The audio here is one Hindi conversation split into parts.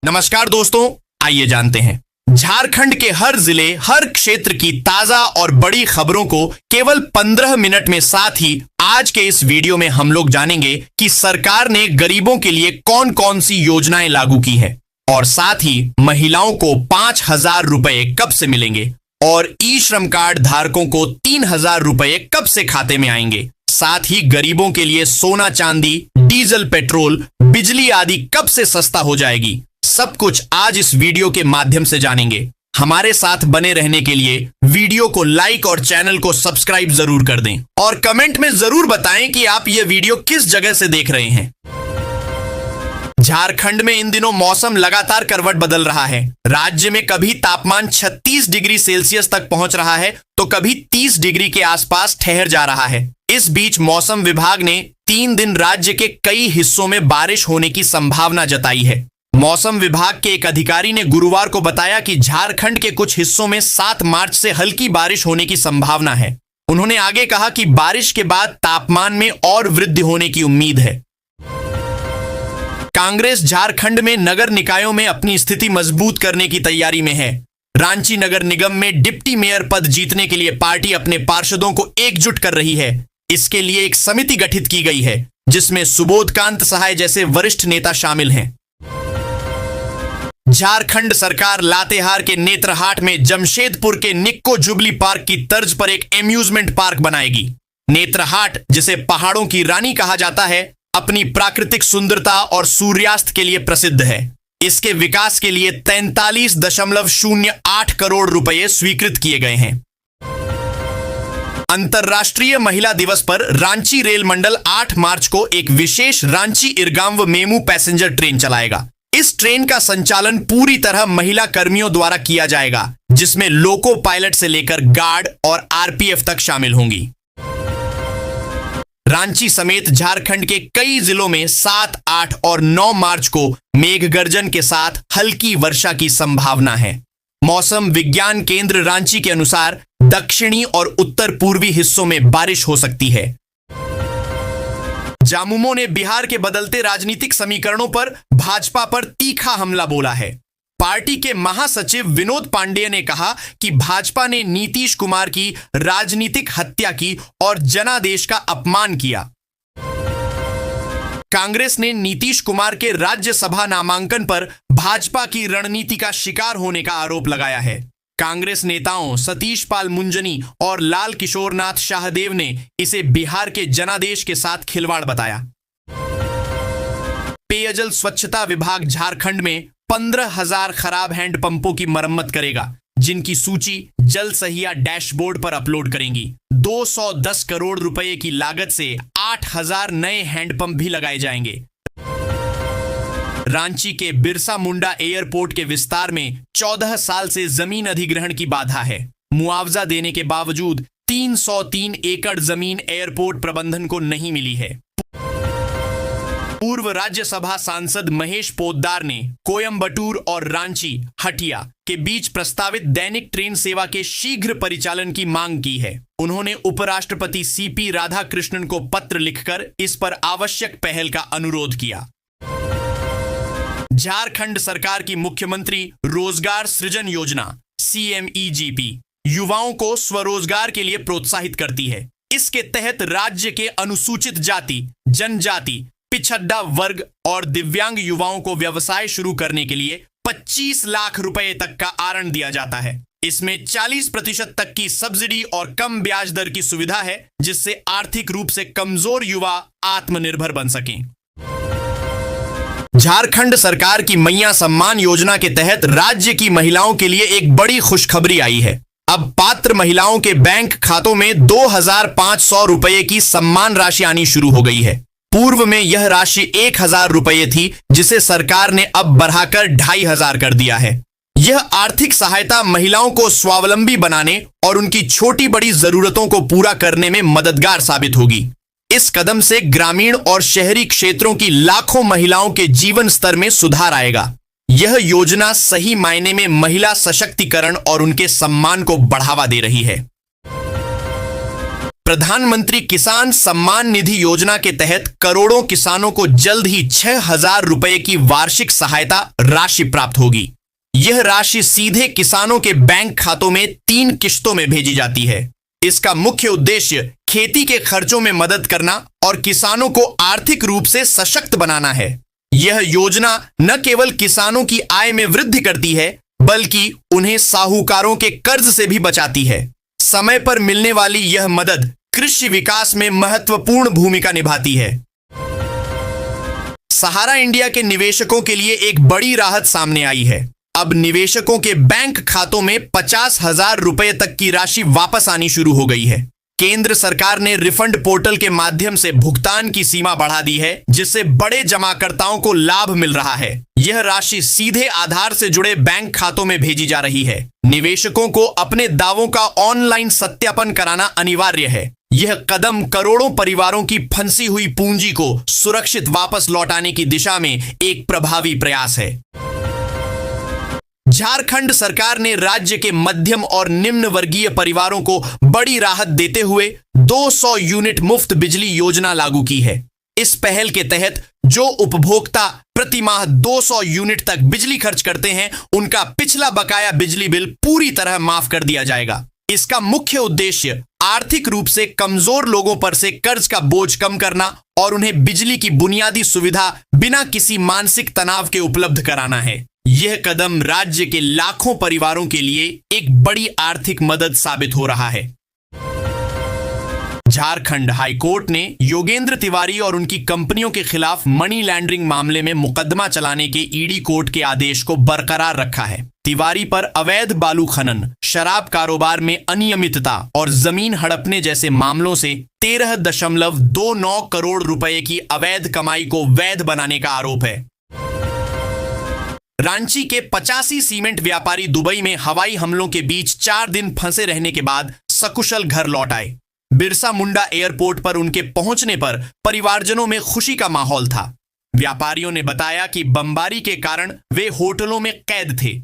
नमस्कार दोस्तों, आइए जानते हैं झारखंड के हर जिले, हर क्षेत्र की ताजा और बड़ी खबरों को केवल 15 मिनट में। साथ ही आज के इस वीडियो में हम लोग जानेंगे कि सरकार ने गरीबों के लिए कौन कौन सी योजनाएं लागू की है और साथ ही महिलाओं को 5,000 रुपए कब से मिलेंगे और ई श्रम कार्ड धारकों को 3,000 रुपए कब से खाते में आएंगे। साथ ही गरीबों के लिए सोना चांदी, डीजल, पेट्रोल, बिजली आदि कब से सस्ता हो जाएगी। सब कुछ आज इस वीडियो के माध्यम से जानेंगे। हमारे साथ बने रहने के लिए वीडियो को लाइक और चैनल को सब्सक्राइब जरूर कर दें और कमेंट में जरूर बताएं कि आप ये वीडियो किस जगह से देख रहे हैं। झारखंड में इन दिनों मौसम लगातार करवट बदल रहा है। राज्य में कभी तापमान 36 डिग्री सेल्सियस तक पहुंच रहा है तो कभी 30 डिग्री के आसपास ठहर जा रहा है। इस बीच मौसम विभाग ने 3 दिन राज्य के कई हिस्सों में बारिश होने की संभावना जताई है। मौसम विभाग के एक अधिकारी ने गुरुवार को बताया कि झारखंड के कुछ हिस्सों में 7 मार्च से हल्की बारिश होने की संभावना है। उन्होंने आगे कहा कि बारिश के बाद तापमान में और वृद्धि होने की उम्मीद है। कांग्रेस झारखंड में नगर निकायों में अपनी स्थिति मजबूत करने की तैयारी में है। रांची नगर निगम में डिप्टी मेयर पद जीतने के लिए पार्टी अपने पार्षदों को एकजुट कर रही है। इसके लिए एक समिति गठित की गई है जिसमें सुबोधकांत सहाय जैसे वरिष्ठ नेता शामिल हैं। झारखंड सरकार लातेहार के नेत्रहाट में जमशेदपुर के निक्को जुबली पार्क की तर्ज पर एक एम्यूजमेंट पार्क बनाएगी। नेत्रहाट, जिसे पहाड़ों की रानी कहा जाता है, अपनी प्राकृतिक सुंदरता और सूर्यास्त के लिए प्रसिद्ध है। इसके विकास के लिए 43.08 करोड़ रुपए स्वीकृत किए गए हैं। अंतर्राष्ट्रीय महिला दिवस पर रांची रेल मंडल 8 मार्च को एक विशेष रांची इरगांव मेमू पैसेंजर ट्रेन चलाएगा। इस ट्रेन का संचालन पूरी तरह महिला कर्मियों द्वारा किया जाएगा, जिसमें लोको पायलट से लेकर गार्ड और आरपीएफ तक शामिल होंगी। रांची समेत झारखंड के कई जिलों में 7, 8 और 9 मार्च को मेघ गर्जन के साथ हल्की वर्षा की संभावना है। मौसम विज्ञान केंद्र रांची के अनुसार दक्षिणी और उत्तर पूर्वी हिस्सों में बारिश हो सकती है। जामुमो ने बिहार के बदलते राजनीतिक समीकरणों पर भाजपा पर तीखा हमला बोला है। पार्टी के महासचिव विनोद पांडेय ने कहा कि भाजपा ने नीतीश कुमार की राजनीतिक हत्या की और जनादेश का अपमान किया। कांग्रेस ने नीतीश कुमार के राज्यसभा नामांकन पर भाजपा की रणनीति का शिकार होने का आरोप लगाया है। कांग्रेस नेताओं सतीश पाल मुंजनी और लाल किशोरनाथ शाहदेव ने इसे बिहार के जनादेश के साथ खिलवाड़ बताया। पेयजल स्वच्छता विभाग झारखंड में 15,000 खराब हैंडपंपों की मरम्मत करेगा, जिनकी सूची जल सहिया डैशबोर्ड पर अपलोड करेंगी। 210 करोड़ रुपए की लागत से 8,000 नए हैंडपंप भी लगाए जाएंगे। रांची के बिरसा मुंडा एयरपोर्ट के विस्तार में 14 साल से जमीन अधिग्रहण की बाधा है। मुआवजा देने के बावजूद 303 एकड़ जमीन एयरपोर्ट प्रबंधन को नहीं मिली है। पूर्व राज्यसभा सांसद महेश पोद्दार ने कोयम्बटूर और रांची हटिया के बीच प्रस्तावित दैनिक ट्रेन सेवा के शीघ्र परिचालन की मांग की है। उन्होंने उपराष्ट्रपति सीपी राधाकृष्णन को पत्र लिखकर इस पर आवश्यक पहल का अनुरोध किया। झारखंड सरकार की मुख्यमंत्री रोजगार सृजन योजना CMEGP युवाओं को स्वरोजगार के लिए प्रोत्साहित करती है। इसके तहत राज्य के अनुसूचित जाति, जनजाति, पिछड़ा वर्ग और दिव्यांग युवाओं को व्यवसाय शुरू करने के लिए 25 लाख रुपए तक का आरण दिया जाता है। इसमें 40% तक की सब्सिडी और कम ब्याज दर की सुविधा है, जिससे आर्थिक रूप से कमजोर युवा आत्मनिर्भर बन सकें। झारखंड सरकार की मैया सम्मान योजना के तहत राज्य की महिलाओं के लिए एक बड़ी खुशखबरी आई है। अब पात्र महिलाओं के बैंक खातों में 2,500 रुपए की सम्मान राशि आनी शुरू हो गई है। पूर्व में यह राशि 1,000 रुपए थी, जिसे सरकार ने अब बढ़ाकर 2,500 कर दिया है। यह आर्थिक सहायता महिलाओं को स्वावलंबी बनाने और उनकी छोटी बड़ी जरूरतों को पूरा करने में मददगार साबित होगी। इस कदम से ग्रामीण और शहरी क्षेत्रों की लाखों महिलाओं के जीवन स्तर में सुधार आएगा। यह योजना सही मायने में महिला सशक्तिकरण और उनके सम्मान को बढ़ावा दे रही है। प्रधानमंत्री किसान सम्मान निधि योजना के तहत करोड़ों किसानों को जल्द ही 6,000 रुपए की वार्षिक सहायता राशि प्राप्त होगी। यह राशि सीधे किसानों के बैंक खातों में 3 किश्तों में भेजी जाती है। इसका मुख्य उद्देश्य खेती के खर्चों में मदद करना और किसानों को आर्थिक रूप से सशक्त बनाना है। यह योजना न केवल किसानों की आय में वृद्धि करती है, बल्कि उन्हें साहूकारों के कर्ज से भी बचाती है। समय पर मिलने वाली यह मदद कृषि विकास में महत्वपूर्ण भूमिका निभाती है। सहारा इंडिया के निवेशकों के लिए एक बड़ी राहत सामने आई है। अब निवेशकों के बैंक खातों में 50,000 रुपए तक की राशि वापस आनी शुरू हो गई है। केंद्र सरकार ने रिफंड पोर्टल के माध्यम से भुगतान की सीमा बढ़ा दी है, जिससे बड़े जमाकर्ताओं को लाभ मिल रहा है। यह राशि सीधे आधार से जुड़े बैंक खातों में भेजी जा रही है। निवेशकों को अपने दावों का ऑनलाइन सत्यापन कराना अनिवार्य है। यह कदम करोड़ों परिवारों की फंसी हुई पूंजी को सुरक्षित वापस लौटाने की दिशा में एक प्रभावी प्रयास है। झारखंड सरकार ने राज्य के मध्यम और निम्न वर्गीय परिवारों को बड़ी राहत देते हुए 200 यूनिट मुफ्त बिजली योजना लागू की है। इस पहल के तहत जो उपभोक्ता प्रति माह 200 यूनिट तक बिजली खर्च करते हैं, उनका पिछला बकाया बिजली बिल पूरी तरह माफ कर दिया जाएगा। इसका मुख्य उद्देश्य आर्थिक रूप से कमजोर लोगों पर से कर्ज का बोझ कम करना और उन्हें बिजली की बुनियादी सुविधा बिना किसी मानसिक तनाव के उपलब्ध कराना है। यह कदम राज्य के लाखों परिवारों के लिए एक बड़ी आर्थिक मदद साबित हो रहा है। झारखंड हाईकोर्ट ने योगेंद्र तिवारी और उनकी कंपनियों के खिलाफ मनी लॉन्ड्रिंग मामले में मुकदमा चलाने के ईडी कोर्ट के आदेश को बरकरार रखा है। तिवारी पर अवैध बालू खनन, शराब कारोबार में अनियमितता और जमीन हड़पने जैसे मामलों से 13.29 करोड़ रुपए की अवैध कमाई को वैध बनाने का आरोप है। रांची के 85 सीमेंट व्यापारी दुबई में हवाई हमलों के बीच 4 दिन फंसे रहने के बाद सकुशल घर लौट आए। बिरसा मुंडा एयरपोर्ट पर उनके पहुंचने पर परिवारजनों में खुशी का माहौल था। व्यापारियों ने बताया कि बमबारी के कारण वे होटलों में कैद थे।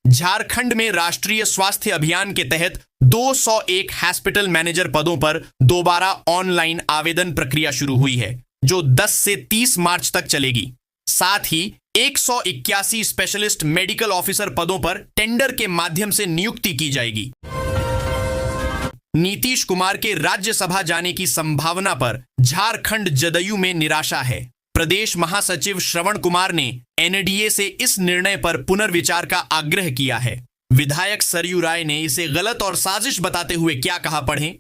झारखंड में राष्ट्रीय स्वास्थ्य अभियान के तहत 201 हॉस्पिटल मैनेजर पदों पर दोबारा ऑनलाइन आवेदन प्रक्रिया शुरू हुई है, जो 10 से 30 मार्च तक चलेगी। साथ ही 181 स्पेशलिस्ट मेडिकल ऑफिसर पदों पर टेंडर के माध्यम से नियुक्ति की जाएगी। नीतीश कुमार के राज्यसभा जाने की संभावना पर झारखंड जदयू में निराशा है। प्रदेश महासचिव श्रवण कुमार ने एनडीए से इस निर्णय पर पुनर्विचार का आग्रह किया है। विधायक सरयू राय ने इसे गलत और साजिश बताते हुए क्या कहा, पढ़ें।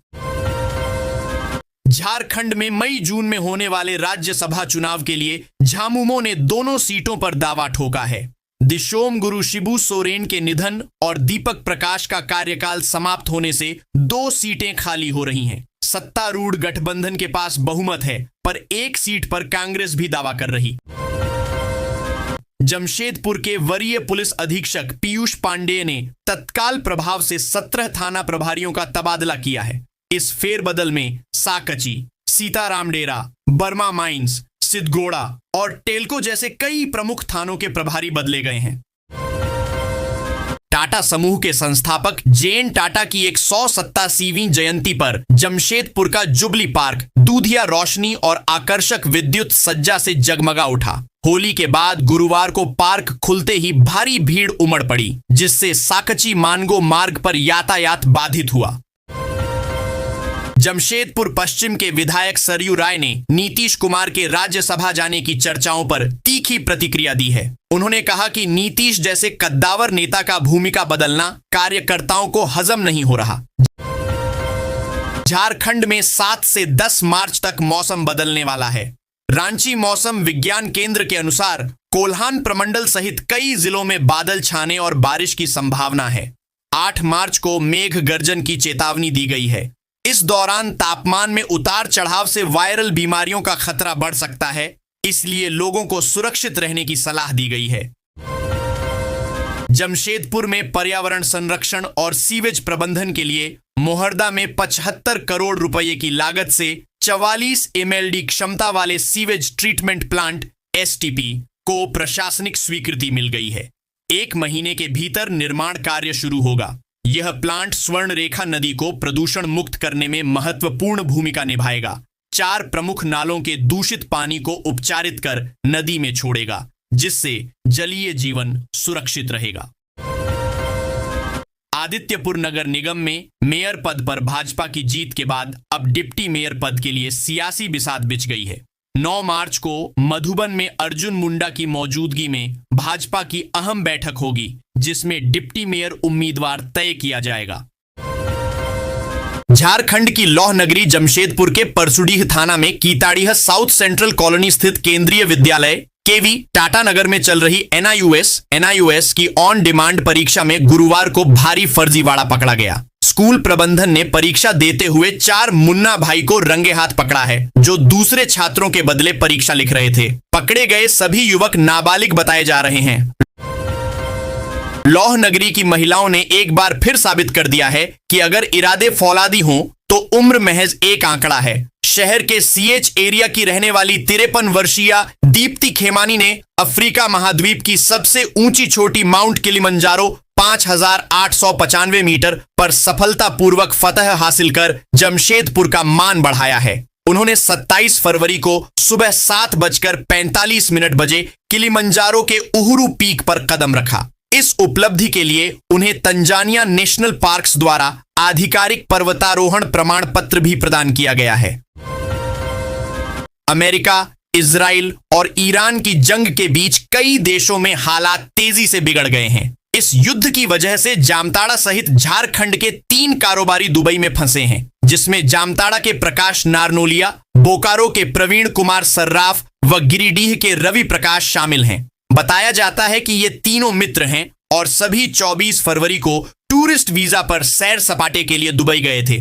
झारखंड में मई जून में होने वाले राज्यसभा चुनाव के लिए झामुमो ने दोनों सीटों पर दावा ठोका है। दिशोम गुरु शिबू सोरेन के निधन और दीपक प्रकाश का कार्यकाल समाप्त होने से 2 सीटें खाली हो रही हैं। सत्तारूढ़ गठबंधन के पास बहुमत है, पर 1 सीट पर कांग्रेस भी दावा कर रही। जमशेदपुर के वरीय पुलिस अधीक्षक पीयूष पांडेय ने तत्काल प्रभाव से 17 थाना प्रभारियों का तबादला किया है। इस फेरबदल में साकची, सीताराम डेरा, बर्मा माइंस, सिद्धगोड़ा और टेल्को जैसे कई प्रमुख थानों के प्रभारी बदले गए हैं। टाटा समूह के संस्थापक जेएन टाटा की 187वीं जयंती पर जमशेदपुर का जुबली पार्क दूधिया रोशनी और आकर्षक विद्युत सज्जा से जगमगा उठा। होली के बाद गुरुवार को पार्क खुलते ही भारी भीड़ उमड़ पड़ी, जिससे साकची मानगो मार्ग पर यातायात बाधित हुआ। जमशेदपुर पश्चिम के विधायक सरयू राय ने नीतीश कुमार के राज्यसभा जाने की चर्चाओं पर तीखी प्रतिक्रिया दी है। उन्होंने कहा कि नीतीश जैसे कद्दावर नेता का भूमिका बदलना कार्यकर्ताओं को हजम नहीं हो रहा। झारखंड में 7 से 10 मार्च तक मौसम बदलने वाला है। रांची मौसम विज्ञान केंद्र के अनुसार कोल्हान प्रमंडल सहित कई जिलों में बादल छाने और बारिश की संभावना है। 8 मार्च को मेघ गर्जन की चेतावनी दी गई है। इस दौरान तापमान में उतार चढ़ाव से वायरल बीमारियों का खतरा बढ़ सकता है, इसलिए लोगों को सुरक्षित रहने की सलाह दी गई है। जमशेदपुर में पर्यावरण संरक्षण और सीवेज प्रबंधन के लिए मोहर्दा में 75 करोड़ रुपए की लागत से 44 MLD क्षमता वाले सीवेज ट्रीटमेंट प्लांट STP को प्रशासनिक स्वीकृति मिल गई है। 1 महीने के भीतर निर्माण कार्य शुरू होगा। यह प्लांट स्वर्णरेखा नदी को प्रदूषण मुक्त करने में महत्वपूर्ण भूमिका निभाएगा। 4 प्रमुख नालों के दूषित पानी को उपचारित कर नदी में छोड़ेगा, जिससे जलीय जीवन सुरक्षित रहेगा। आदित्यपुर नगर निगम में मेयर पद पर भाजपा की जीत के बाद अब डिप्टी मेयर पद के लिए सियासी बिसात बिछ गई है। 9 मार्च को मधुबन में अर्जुन मुंडा की मौजूदगी में भाजपा की अहम बैठक होगी, जिसमें डिप्टी मेयर उम्मीदवार तय किया जाएगा। झारखंड की लौह नगरी जमशेदपुर के परसुडीह थाना में कीताड़ीह साउथ सेंट्रल कॉलोनी स्थित केंद्रीय विद्यालय केवी टाटा नगर में चल रही एनआईओएस की ऑन डिमांड परीक्षा में गुरुवार को भारी फर्जीवाड़ा पकड़ा गया। स्कूल प्रबंधन ने परीक्षा देते हुए 4 मुन्ना भाई को रंगे हाथ पकड़ा है, जो दूसरे छात्रों के बदले परीक्षा लिख रहे थे। पकड़े गए सभी युवक नाबालिग बताए जा रहे हैं। लौह नगरी की महिलाओं ने एक बार फिर साबित कर दिया है कि अगर इरादे फौलादी हों तो उम्र महज एक आंकड़ा है। शहर के सीएच एरिया की रहने वाली 53 वर्षीय दीप्ति खेमानी ने अफ्रीका महाद्वीप की सबसे ऊंची चोटी माउंट किलिमंजारो 5895 मीटर पर सफलतापूर्वक फतह हासिल कर जमशेदपुर का मान बढ़ाया है। उन्होंने 27 फरवरी को सुबह 7:45 बजे किलिमंजारो के उहुरू पीक पर कदम रखा। इस उपलब्धि के लिए उन्हें तंजानिया नेशनल पार्क्स द्वारा आधिकारिक पर्वतारोहण प्रमाण पत्र भी प्रदान किया गया है। अमेरिका, इजराइल और ईरान की जंग के बीच कई देशों में हालात तेजी से बिगड़ गए हैं। इस युद्ध की वजह से जामताड़ा सहित झारखंड के 3 कारोबारी दुबई में फंसे हैं, जिसमें जामताड़ा के प्रकाश नारनोलिया, बोकारो के प्रवीण कुमार सर्राफ व गिरिडीह के रवि प्रकाश शामिल हैं। बताया जाता है कि ये तीनों मित्र हैं और सभी 24 फरवरी को टूरिस्ट वीजा पर सैर सपाटे के लिए दुबई गए थे।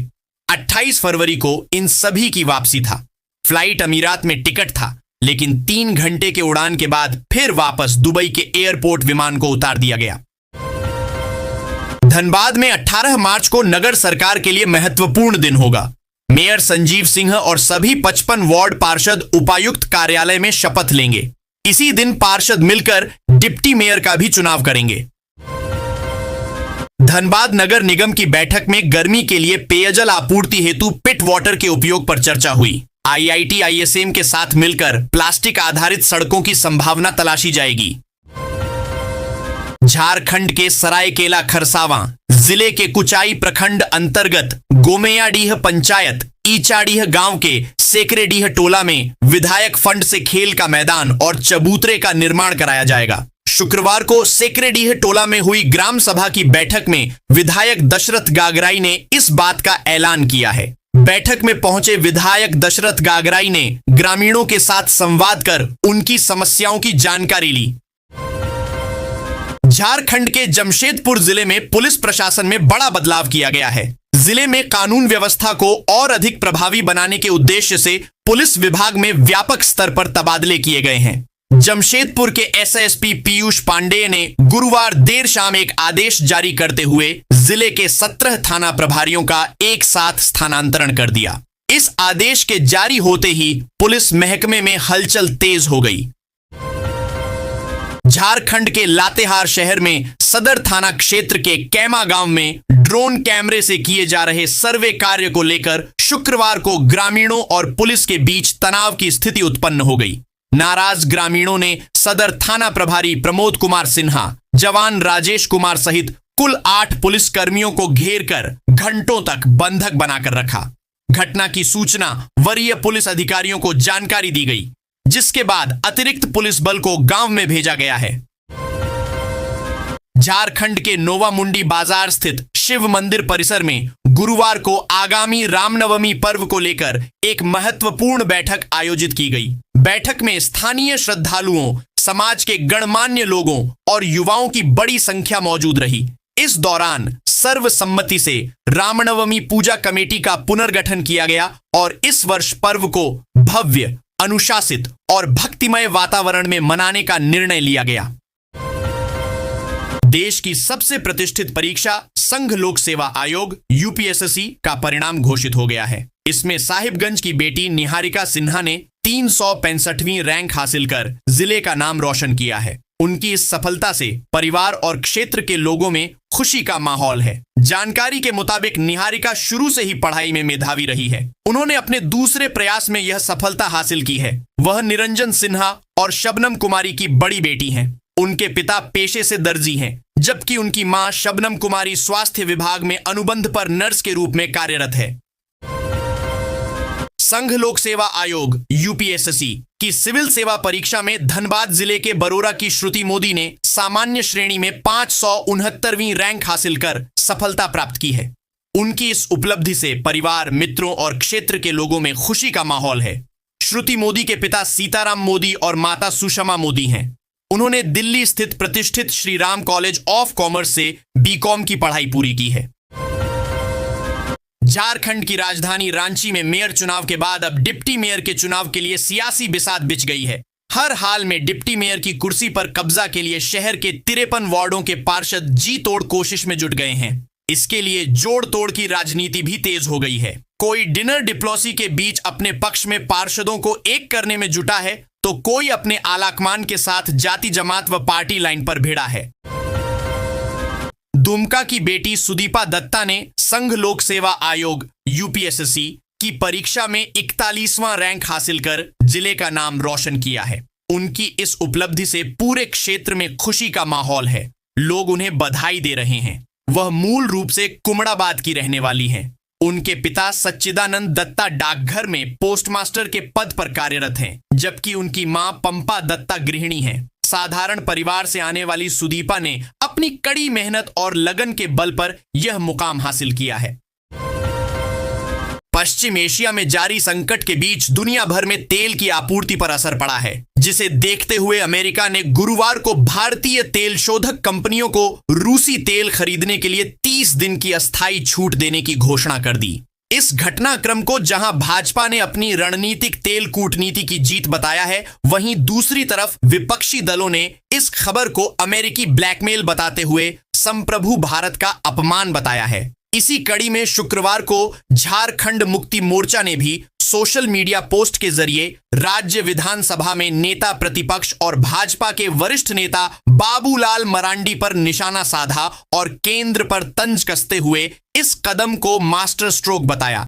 28 फरवरी को इन सभी की वापसी था। फ्लाइट अमीरात में टिकट था, लेकिन 3 घंटे के उड़ान के बाद फिर वापस दुबई के एयरपोर्ट विमान को उतार दिया गया। धनबाद में 18 मार्च को नगर सरकार के लिए महत्वपूर्ण दिन होगा। मेयर संजीव सिंह और सभी 55 वार्ड पार्षद उपायुक्त कार्यालय में शपथ लेंगे। इसी दिन पार्षद मिलकर डिप्टी मेयर का भी चुनाव करेंगे। धनबाद नगर निगम की बैठक में गर्मी के लिए पेयजल आपूर्ति हेतु पिट वाटर के उपयोग पर चर्चा हुई। आईआईटी आईएसएम के साथ मिलकर प्लास्टिक आधारित सड़कों की संभावना तलाशी जाएगी। झारखंड के सरायकेला खरसावां जिले के कुचाई प्रखंड अंतर्गत गोमेयाडीह पंचायत ईचाडीह गांव के सेकरेडीह टोला में विधायक फंड से खेल का मैदान और चबूतरे का निर्माण कराया जाएगा। शुक्रवार को सेकरेडीह टोला में हुई ग्राम सभा की बैठक में विधायक दशरथ गागराई ने इस बात का ऐलान किया है। बैठक में पहुंचे विधायक दशरथ गागराई ने ग्रामीणों के साथ संवाद कर उनकी समस्याओं की जानकारी ली। झारखंड के जमशेदपुर जिले में पुलिस प्रशासन में बड़ा बदलाव किया गया है। जिले में कानून व्यवस्था को और अधिक प्रभावी बनाने के उद्देश्य से पुलिस विभाग में व्यापक स्तर पर तबादले किए गए हैं। जमशेदपुर के एसएसपी पीयूष पांडेय ने गुरुवार देर शाम एक आदेश जारी करते हुए जिले के 17 थाना प्रभारियों का एक साथ स्थानांतरण कर दिया। इस आदेश के जारी होते ही पुलिस महकमे में हलचल तेज हो गई। झारखंड के लातेहार शहर में सदर थाना क्षेत्र के कैमा गांव में ड्रोन कैमरे से किए जा रहे सर्वे कार्य को लेकर शुक्रवार को ग्रामीणों और पुलिस के बीच तनाव की स्थिति उत्पन्न हो गई। नाराज ग्रामीणों ने सदर थाना प्रभारी प्रमोद कुमार सिन्हा, जवान राजेश कुमार सहित कुल 8 पुलिस कर्मियों को घेर कर घंटों तक बंधक बनाकर रखा। घटना की सूचना वरीय पुलिस अधिकारियों को जानकारी दी गई, जिसके बाद अतिरिक्त पुलिस बल को गांव में भेजा गया है। झारखंड के नोवामुंडी बाजार स्थित शिव मंदिर परिसर में गुरुवार को आगामी रामनवमी पर्व को लेकर एक महत्वपूर्ण बैठक आयोजित की गई। बैठक में स्थानीय श्रद्धालुओं, समाज के गणमान्य लोगों और युवाओं की बड़ी संख्या मौजूद रही। इस दौरान सर्वसम्मति से रामनवमी पूजा कमेटी का पुनर्गठन किया गया और इस वर्ष पर्व को भव्य, अनुशासित और भक्तिमय वातावरण में मनाने का निर्णय लिया गया। देश की सबसे प्रतिष्ठित परीक्षा संघ लोक सेवा आयोग यूपीएससी का परिणाम घोषित हो गया है। इसमें साहिबगंज की बेटी निहारिका सिन्हा ने 365वीं रैंक हासिल कर जिले का नाम रोशन किया है। उनकी इस सफलता से परिवार और क्षेत्र के लोगों में खुशी का माहौल है। जानकारी के मुताबिक निहारिका शुरू से ही पढ़ाई में मेधावी रही है। उन्होंने अपने दूसरे प्रयास में यह सफलता हासिल की है। वह निरंजन सिन्हा और शबनम कुमारी की बड़ी बेटी हैं। उनके पिता पेशे से दर्जी हैं, जबकि उनकी मां शबनम कुमारी स्वास्थ्य विभाग में अनुबंध पर नर्स के रूप में कार्यरत है। संघ लोक सेवा आयोग यूपीएससी की सिविल सेवा परीक्षा में धनबाद जिले के बरोरा की श्रुति मोदी ने सामान्य श्रेणी में 569वीं रैंक हासिल कर सफलता प्राप्त की है। उनकी इस उपलब्धि से परिवार, मित्रों और क्षेत्र के लोगों में खुशी का माहौल है। श्रुति मोदी के पिता सीताराम मोदी और माता सुषमा मोदी हैं। उन्होंने दिल्ली स्थित प्रतिष्ठित Shri Ram college of commerce से बीकॉम की पढ़ाई पूरी की है। झारखंड की राजधानी रांची में मेयर चुनाव के बाद अब डिप्टी मेयर के चुनाव के लिए सियासी बिसात बिछ गई है। हर हाल में डिप्टी मेयर की कुर्सी पर कब्जा के लिए शहर के 53 वार्डों के पार्षद जी तोड़ कोशिश में जुट गए हैं। इसके लिए जोड़ तोड़ की राजनीति भी तेज हो गई है। कोई डिनर डिप्लोमेसी के बीच अपने पक्ष में पार्षदों को एक करने में जुटा है, तो कोई अपने आलाकमान के साथ जाति जमात व पार्टी लाइन पर भिड़ा है। दुमका की बेटी सुदीपा दत्ता ने संघ लोक सेवा आयोग यूपीएससी की परीक्षा में 41वां रैंक हासिल कर जिले का नाम रोशन किया है। उनकी इस उपलब्धि से पूरे क्षेत्र में खुशी का माहौल है। लोग उन्हें बधाई दे रहे हैं। वह मूल रूप से कुमड़ाबाद की रहने वाली हैं। उनके पिता सच्चिदानंद दत्ता डाकघर में पोस्टमास्टर के पद पर कार्यरत हैं, जबकि उनकी मां पंपा दत्ता गृहिणी हैं। साधारण परिवार से आने वाली सुदीपा ने अपनी कड़ी मेहनत और लगन के बल पर यह मुकाम हासिल किया है। पश्चिम एशिया में जारी संकट के बीच दुनिया भर में तेल की आपूर्ति पर असर पड़ा है, जिसे देखते हुए अमेरिका ने गुरुवार को भारतीय तेल शोधक कंपनियों को रूसी तेल खरीदने के लिए 30 दिन की अस्थायी छूट देने की घोषणा कर दी। इस घटनाक्रम को जहां भाजपा ने अपनी रणनीतिक तेल कूटनीति की जीत बताया है, वहीं दूसरी तरफ विपक्षी दलों ने इस खबर को अमेरिकी ब्लैकमेल बताते हुए संप्रभु भारत का अपमान बताया है। इसी कड़ी में शुक्रवार को झारखंड मुक्ति मोर्चा ने भी सोशल मीडिया पोस्ट के जरिए राज्य विधानसभा में नेता प्रतिपक्ष और भाजपा के वरिष्ठ नेता बाबूलाल मरांडी पर निशाना साधा और केंद्र पर तंज कसते हुए इस कदम को मास्टर स्ट्रोक बताया।